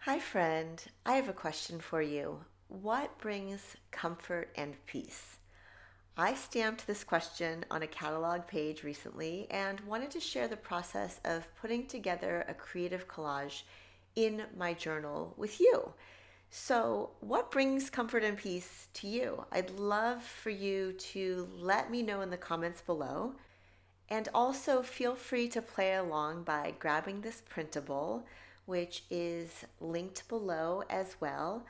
Hi, friend. I have a question for you. What brings comfort and peace? I stamped this question on a catalog page recently and wanted to share the process of putting together a creative collage in my journal with you. So, what brings comfort and peace to you? I'd love for you to let me know in the comments below. And also feel free to play along by grabbing this printable, which is linked below as well.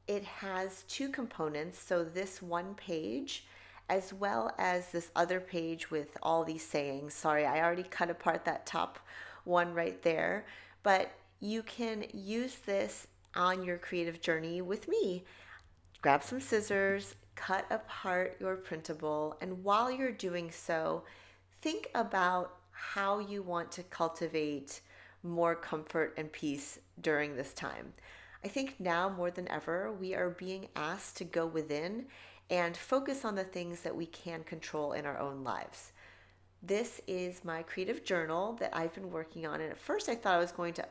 It has two components, so this one page as well as this other page with all these sayings. Sorry, I already cut apart that top one right there, but you can use this on your creative journey with me. Grab some scissors, cut apart your printable, and while you're doing so, think about how you want to cultivate more comfort and peace during this time. I think now more than ever, we are being asked to go within and focus on the things that we can control in our own lives. This is my creative journal that I've been working on. And at first, I thought I was going to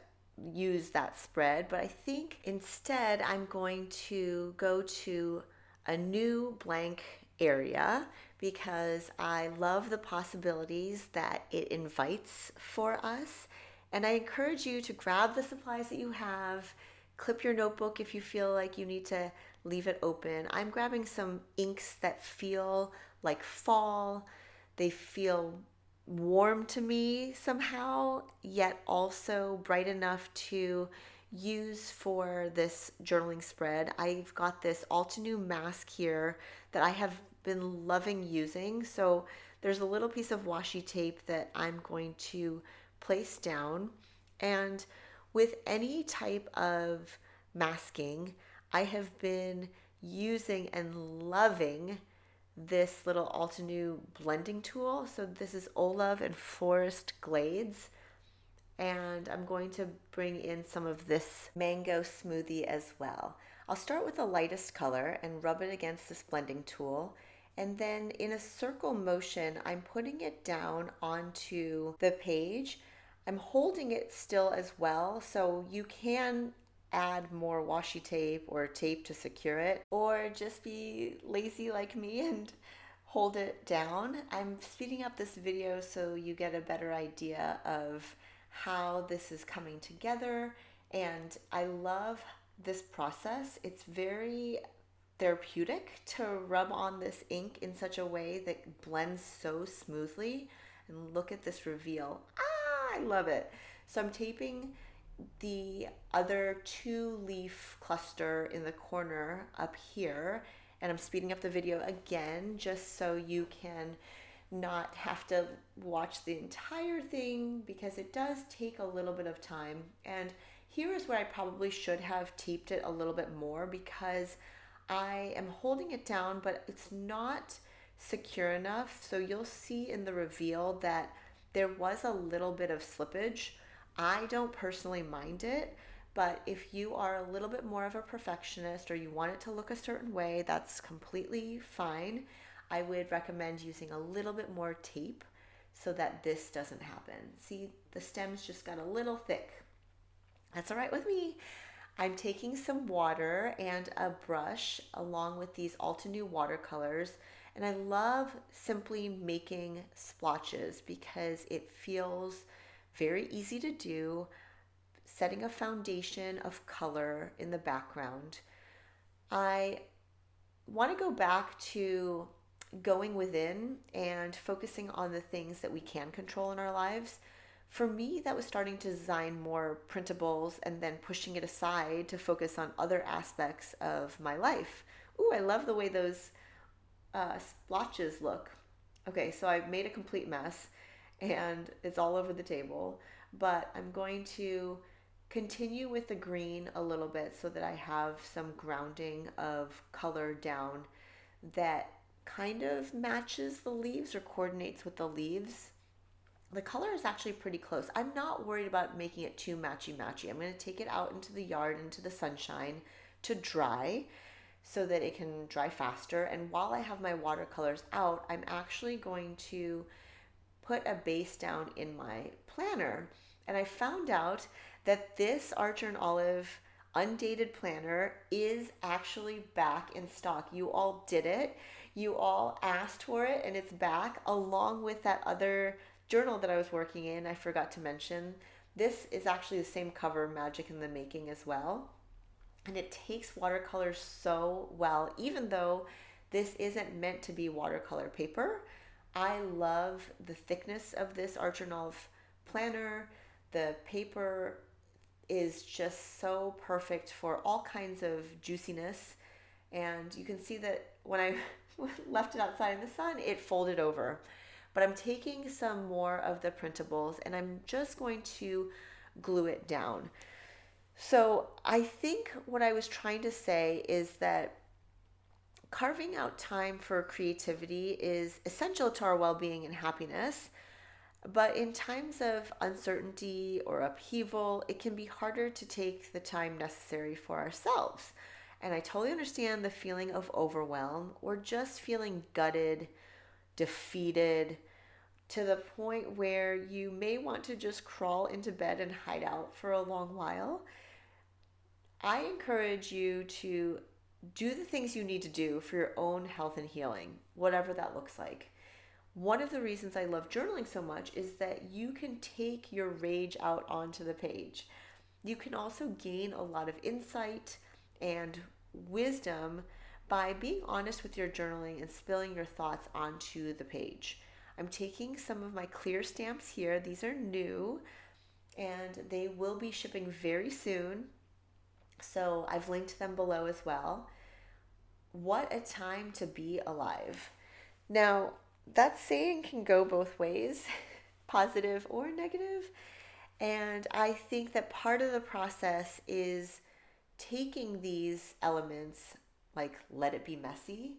use that spread, but I think instead I'm going to go to a new blank area because I love the possibilities that it invites for us. And I encourage you to grab the supplies that you have, clip your notebook if you feel like you need to leave it open. I'm grabbing some inks that feel like fall. They feel warm to me somehow, yet also bright enough to use for this journaling spread. I've got this Altenew mask here that I have been loving using. So there's a little piece of washi tape that I'm going to place down. And with any type of masking, I have been using and loving this little Altenew blending tool. So this is Olive and Forest Glades. And I'm going to bring in some of this mango smoothie as well. I'll start with the lightest color and rub it against this blending tool. And then in a circle motion, I'm putting it down onto the page. I'm holding it still as well, so you can add more washi tape or tape to secure it, or just be lazy like me and hold it down. I'm speeding up this video so you get a better idea of how this is coming together, and I love this process. It's very therapeutic to rub on this ink in such a way that blends so smoothly. And look at this reveal. I love it. So I'm taping the other two leaf cluster in the corner up here, and I'm speeding up the video again just so you can not have to watch the entire thing because it does take a little bit of time. And here is where I probably should have taped it a little bit more because I am holding it down, but it's not secure enough. So you'll see in the reveal that there was a little bit of slippage. I don't personally mind it, but if you are a little bit more of a perfectionist or you want it to look a certain way, that's completely fine. I would recommend using a little bit more tape so that this doesn't happen. See, the stems just got a little thick. That's all right with me. I'm taking some water and a brush along with these Altenew watercolors, and I love simply making splotches because it feels very easy to do, setting a foundation of color in the background. I want to go back to going within and focusing on the things that we can control in our lives. For me, that was starting to design more printables and then pushing it aside to focus on other aspects of my life. Ooh, I love the way those splotches look. Okay, so I made a complete mess and it's all over the table, but I'm going to continue with the green a little bit so that I have some grounding of color down that kind of matches the leaves or coordinates with the leaves. The color is actually pretty close. I'm not worried about making it too matchy-matchy. I'm going to take it out into the yard, into the sunshine to dry so that it can dry faster. And while I have my watercolors out, I'm actually going to put a base down in my planner. And I found out that this Archer and Olive undated planner is actually back in stock. You all did it. You all asked for it, and it's back along with that other journal that I was working in. I forgot to mention. This is actually the same cover, Magic in the Making, as well. And it takes watercolor so well, even though this isn't meant to be watercolor paper. I love the thickness of this Art Journal planner. The paper is just so perfect for all kinds of juiciness. And you can see that when I left it outside in the sun, it folded over. But I'm taking some more of the printables and I'm just going to glue it down. So I think what I was trying to say is that carving out time for creativity is essential to our well-being and happiness. But in times of uncertainty or upheaval, it can be harder to take the time necessary for ourselves. And I totally understand the feeling of overwhelm or just feeling gutted, defeated, to the point where you may want to just crawl into bed and hide out for a long while. I encourage you to do the things you need to do for your own health and healing, whatever that looks like. One of the reasons I love journaling so much is that you can take your rage out onto the page. You can also gain a lot of insight and wisdom by being honest with your journaling and spilling your thoughts onto the page. I'm taking some of my clear stamps here. These are new and they will be shipping very soon. So I've linked them below as well. What a time to be alive. Now, that saying can go both ways, positive or negative. And I think that part of the process is taking these elements, like let it be messy,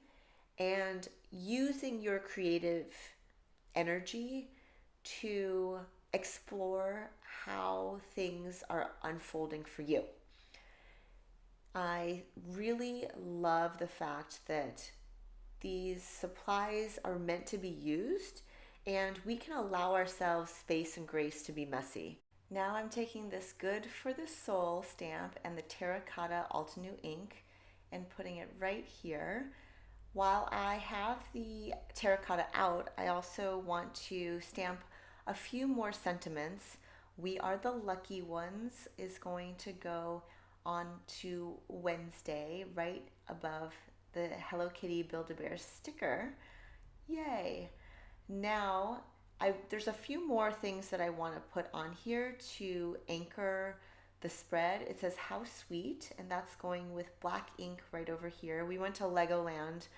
and using your creative energy to explore how things are unfolding for you. I really love the fact that these supplies are meant to be used and we can allow ourselves space and grace to be messy. Now I'm taking this Good for the Soul stamp and the Terracotta Altenew ink and putting it right here. While I have the terracotta out, I also want to stamp a few more sentiments. We Are the Lucky Ones is going to go on to Wednesday right above the Hello Kitty Build-A-Bear sticker. Yay! Now, there's a few more things that I want to put on here to anchor the spread. It says How Sweet, and that's going with black ink right over here. We went to Legoland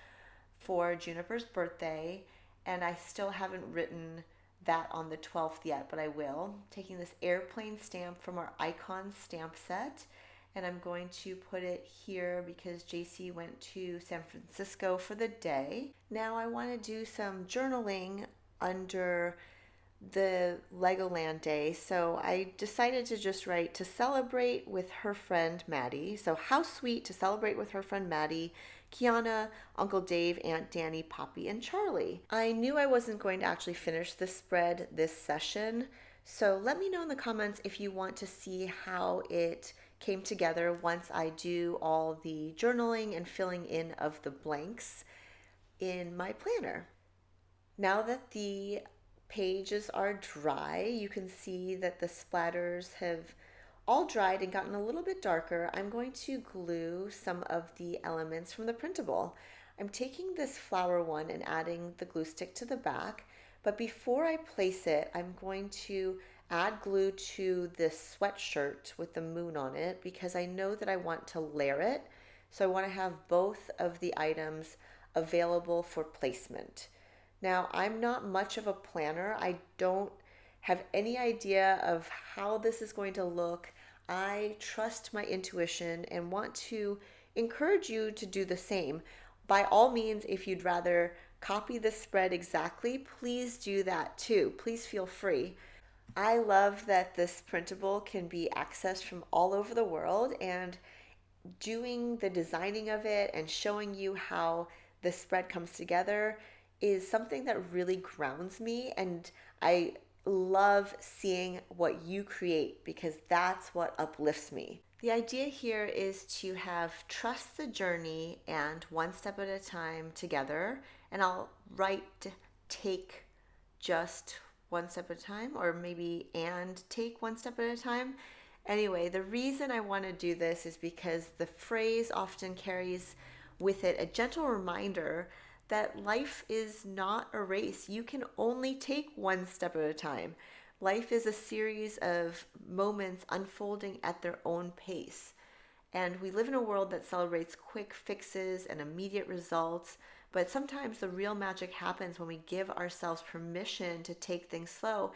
for Juniper's birthday, and I still haven't written that on the 12th yet, but I will. Taking this airplane stamp from our Icon stamp set, and I'm going to put it here because JC went to San Francisco for the day. Now I want to do some journaling under the Legoland day, so I decided to just write to celebrate with her friend Maddie. So how sweet to celebrate with her friend Maddie, Kiana, Uncle Dave, Aunt Danny, Poppy, and Charlie. I knew I wasn't going to actually finish this spread this session, so let me know in the comments if you want to see how it came together once I do all the journaling and filling in of the blanks in my planner. Now that the pages are dry, you can see that the splatters have all dried and gotten a little bit darker. I'm going to glue some of the elements from the printable. I'm taking this flower one and adding the glue stick to the back, but before I place it, I'm going to add glue to this sweatshirt with the moon on it because I know that I want to layer it. So I want to have both of the items available for placement. Now, I'm not much of a planner. I don't have any idea of how this is going to look. I trust my intuition and want to encourage you to do the same. By all means, if you'd rather copy the spread exactly, please do that too. Please feel free. I love that this printable can be accessed from all over the world, and doing the designing of it and showing you how the spread comes together is something that really grounds me, and I love seeing what you create because that's what uplifts me. The idea here is to have trust the journey and one step at a time together. And I'll write take just one step at a time, or maybe and take one step at a time. Anyway, the reason I want to do this is because the phrase often carries with it a gentle reminder that life is not a race. You can only take one step at a time. Life is a series of moments unfolding at their own pace. And we live in a world that celebrates quick fixes and immediate results, but sometimes the real magic happens when we give ourselves permission to take things slow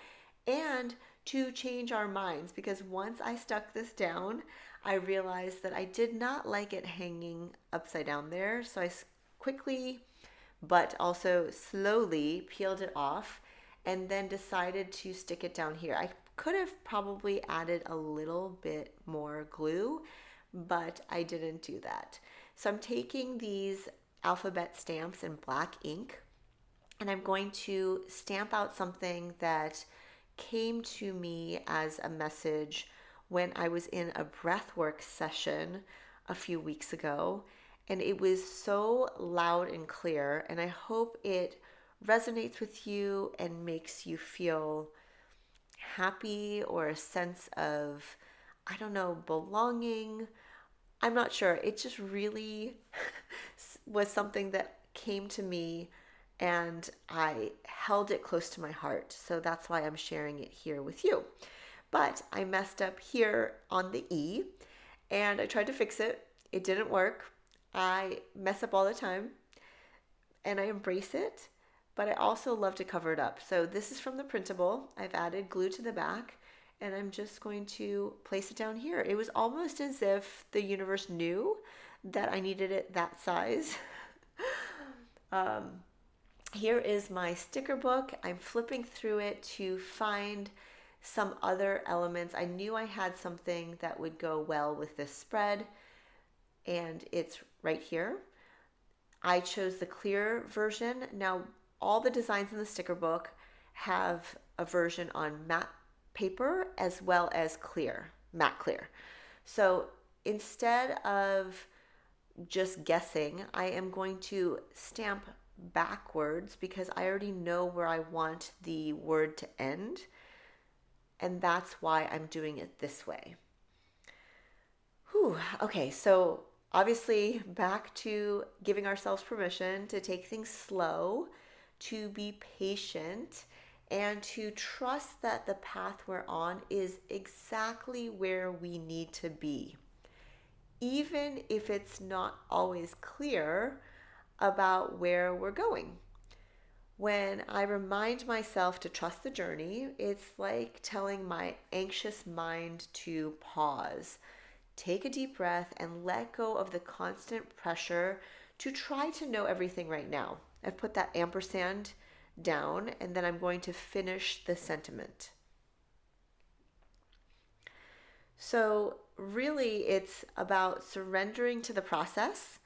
and to change our minds. Because once I stuck this down, I realized that I did not like it hanging upside down there. So I quickly, but also slowly, peeled it off and then decided to stick it down here. I could have probably added a little bit more glue, but I didn't do that. So I'm taking these alphabet stamps in black ink, and I'm going to stamp out something that came to me as a message when I was in a breathwork session a few weeks ago. And it was so loud and clear, and I hope it resonates with you and makes you feel happy or a sense of, I don't know, belonging. I'm not sure. It just really was something that came to me and I held it close to my heart. So that's why I'm sharing it here with you. But I messed up here on the E and I tried to fix it. It didn't work. I mess up all the time and I embrace it, but I also love to cover it up. So this is from the printable. I've added glue to the back and I'm just going to place it down here. It was almost as if the universe knew that I needed it that size. Here is my sticker book. I'm flipping through it to find some other elements. I knew I had something that would go well with this spread, and it's right here. I chose the clear version. Now, all the designs in the sticker book have a version on matte paper as well as clear, matte clear. So instead of just guessing, I am going to stamp backwards because I already know where I want the word to end. And that's why I'm doing it this way. Whew. Okay, so obviously back to giving ourselves permission to take things slow, to be patient, and to trust that the path we're on is exactly where we need to be. Even if it's not always clear about where we're going. When I remind myself to trust the journey, it's like telling my anxious mind to pause, take a deep breath, and let go of the constant pressure to try to know everything right now. I've put that ampersand down, and then I'm going to finish the sentiment. So really, it's about surrendering to the process,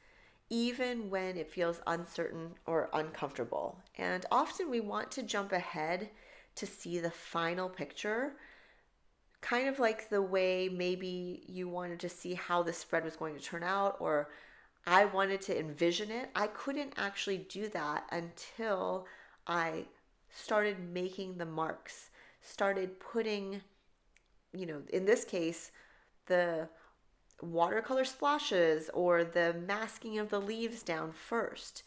even when it feels uncertain or uncomfortable. And often we want to jump ahead to see the final picture, kind of like the way maybe you wanted to see how the spread was going to turn out, or I wanted to envision it. I couldn't actually do that until I started making the marks, started putting, in this case, the watercolor splashes or the masking of the leaves down first.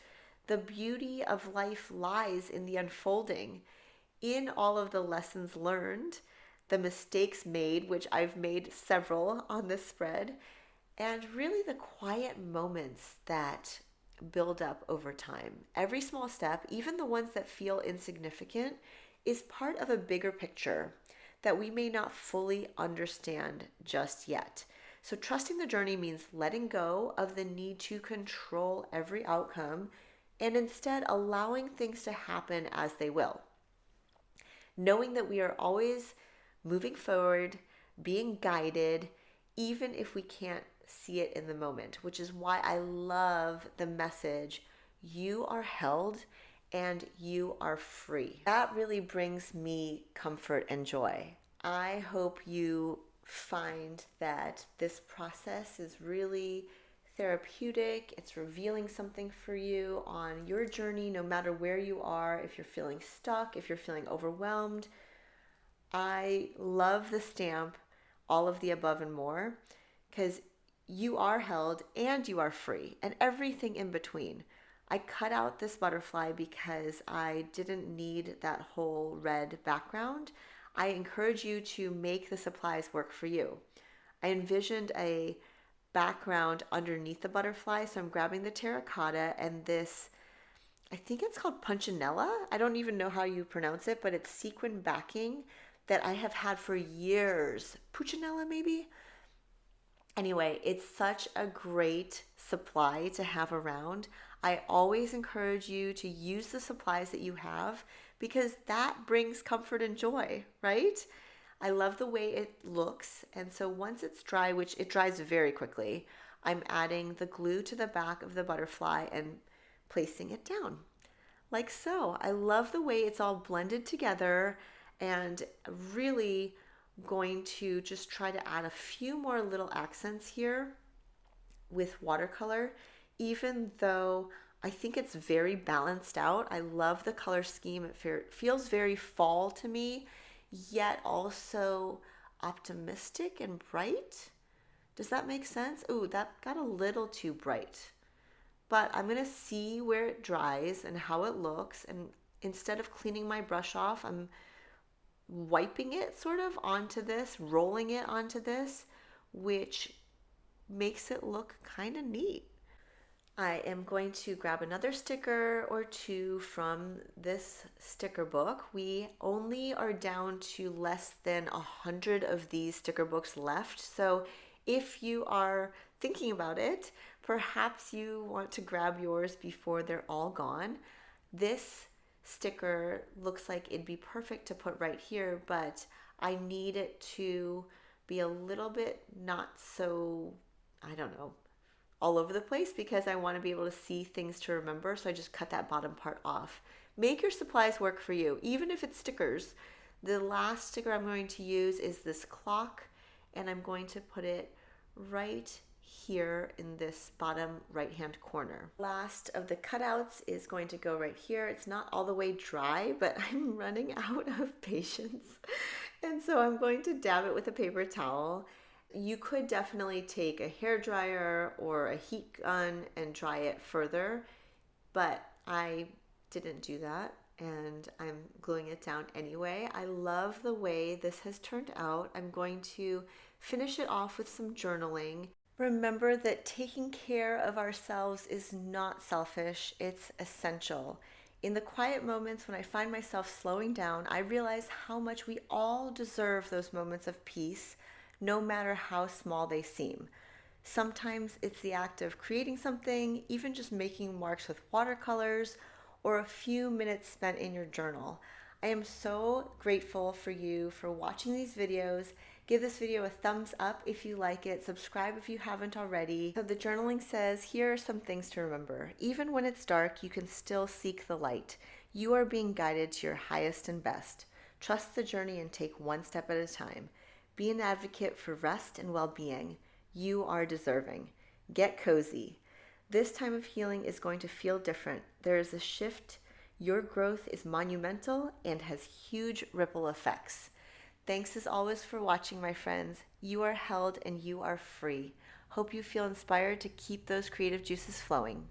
The beauty of life lies in the unfolding, in all of the lessons learned, the mistakes made, which I've made several on this spread, and really the quiet moments that build up over time. Every small step, even the ones that feel insignificant, is part of a bigger picture that we may not fully understand just yet. So trusting the journey means letting go of the need to control every outcome and instead allowing things to happen as they will. Knowing that we are always moving forward, being guided, even if we can't see it in the moment, which is why I love the message, you are held and you are free. That really brings me comfort and joy. I hope you find that this process is really therapeutic. It's revealing something for you on your journey, no matter where you are. If you're feeling stuck, if you're feeling overwhelmed, I love the stamp, all of the above and more, because you are held and you are free, and everything in between. I cut out this butterfly because I didn't need that whole red background. I encourage you to make the supplies work for you. I envisioned a background underneath the butterfly, so I'm grabbing the terracotta and this, I think it's called punchinella. I don't even know how you pronounce it, but it's sequin backing that I have had for years. Puccinella, maybe? Anyway, it's such a great supply to have around. I always encourage you to use the supplies that you have because that brings comfort and joy, right? I love the way it looks. And so once it's dry, which it dries very quickly, I'm adding the glue to the back of the butterfly and placing it down like so. I love the way it's all blended together, and really going to just try to add a few more little accents here with watercolor, even though I think it's very balanced out. I love the color scheme. It feels very fall to me, yet also optimistic and bright. Does that make sense? Ooh, that got a little too bright. But I'm going to see where it dries and how it looks. And instead of cleaning my brush off, I'm wiping it sort of onto this, rolling it onto this, which makes it look kind of neat. I am going to grab another sticker or two from this sticker book. We only are down to less than 100 of these sticker books left. So if you are thinking about it, perhaps you want to grab yours before they're all gone. This sticker looks like it'd be perfect to put right here, but I need it to be a little bit not so, I don't know, all over the place because I want to be able to see things to remember. So I just cut that bottom part off. Make your supplies work for you, even if it's stickers. The last sticker I'm going to use is this clock, and I'm going to put it right here in this bottom right hand corner. Last of the cutouts is going to go right here. It's not all the way dry, but I'm running out of patience. And so I'm going to dab it with a paper towel. You could definitely take a hair dryer or a heat gun and dry it further, but I didn't do that and I'm gluing it down anyway. I love the way this has turned out. I'm going to finish it off with some journaling. Remember that taking care of ourselves is not selfish, it's essential. In the quiet moments when I find myself slowing down, I realize how much we all deserve those moments of peace, no matter how small they seem. Sometimes it's the act of creating something, even just making marks with watercolors, or a few minutes spent in your journal. I am so grateful for you for watching these videos. Give this video a thumbs up if you like it. Subscribe if you haven't already. So the journaling says, here are some things to remember. Even when it's dark, you can still seek the light. You are being guided to your highest and best. Trust the journey and take one step at a time. Be an advocate for rest and well-being. You are deserving. Get cozy. This time of healing is going to feel different. There is a shift. Your growth is monumental and has huge ripple effects. Thanks as always for watching, my friends. You are held and you are free. Hope you feel inspired to keep those creative juices flowing.